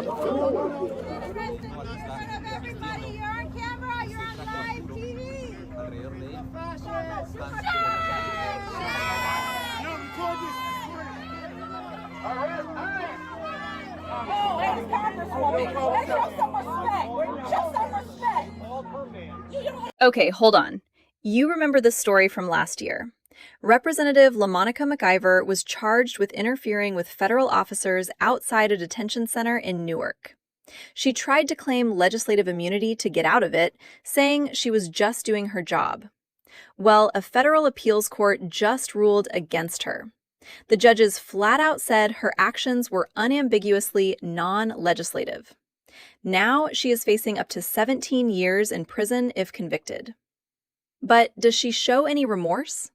Everybody, you're on camera, you're on live TV. Oh, hey, Congresswoman, let's show some respect. Show some respect. Okay, hold on. You remember this story from last year. Representative LaMonica McIver was charged with interfering with federal officers outside a detention center in Newark. She tried to claim legislative immunity to get out of it, saying she was just doing her job. Well, a federal appeals court just ruled against her. The judges flat out said her actions were unambiguously non-legislative. Now she is facing up to 17 years in prison if convicted. But does she show any remorse?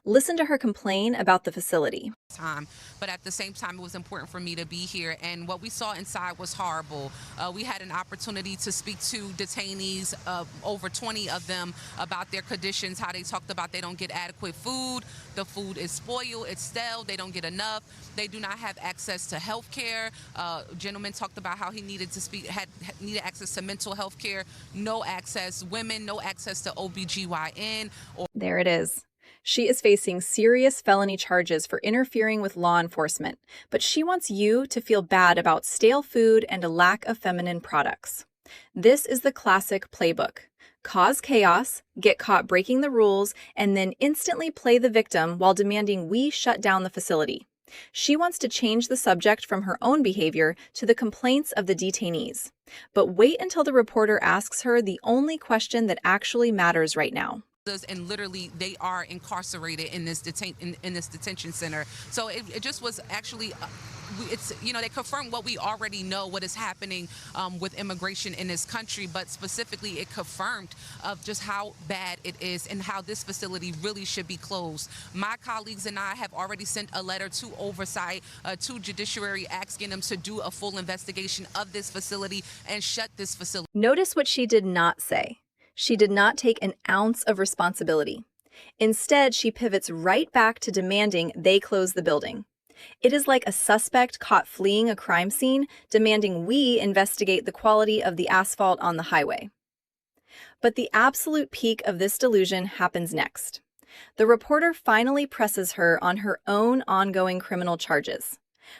Listen to her complain about the facility. But at the same time, it was important for me to be here, and what we saw inside was horrible. We had an opportunity to speak to detainees, over 20 of them, about their conditions, how they talked about they don't get adequate food, the food is spoiled, it's stale, they don't get enough, they do not have access to health care. Gentleman talked about how he needed needed access to mental health care, no access, women, no access to OBGYN. There it is. She is facing serious felony charges for interfering with law enforcement, but she wants you to feel bad about stale food and a lack of feminine products. This is the classic playbook. Cause chaos, get caught breaking the rules, and then instantly play the victim while demanding we shut down the facility. She wants to change the subject from her own behavior to the complaints of the detainees. But wait until the reporter asks her the only question that actually matters right now. And literally they are incarcerated in this detention center. So it just was actually they confirmed what we already know, what is happening with immigration in this country, but specifically it confirmed of just how bad it is and how this facility really should be closed. My colleagues and I have already sent a letter to oversight, to judiciary, asking them to do a full investigation of this facility and shut this facility. Notice what she did not say. She did not take an ounce of responsibility. Instead, she pivots right back to demanding they close the building. It is like a suspect caught fleeing a crime scene, demanding we investigate the quality of the asphalt on the highway. But the absolute peak of this delusion happens next. The reporter finally presses her on her own ongoing criminal charges.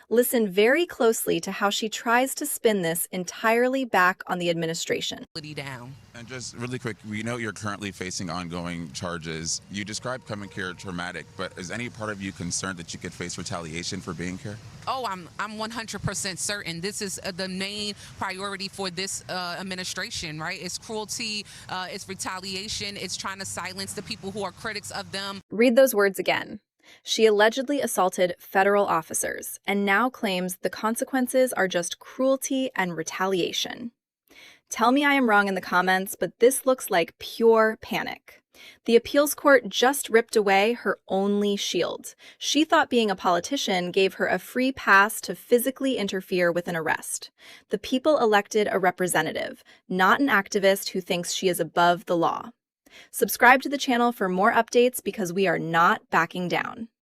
Listen very closely to how she tries to spin this entirely back on the administration. Down. And just really quick, we know you're currently facing ongoing charges. You described coming here traumatic, but is any part of you concerned that you could face retaliation for being here? Oh, I'm 100% certain. This is the main priority for this administration, right? It's cruelty, it's retaliation, it's trying to silence the people who are critics of them. Read those words again. She allegedly assaulted federal officers and now claims the consequences are just cruelty and retaliation. Tell me I am wrong in the comments, but this looks like pure panic. The appeals court just ripped away her only shield. She thought being a politician gave her a free pass to physically interfere with an arrest. The people elected a representative, not an activist who thinks she is above the law. Subscribe to the channel for more updates because we are not backing down.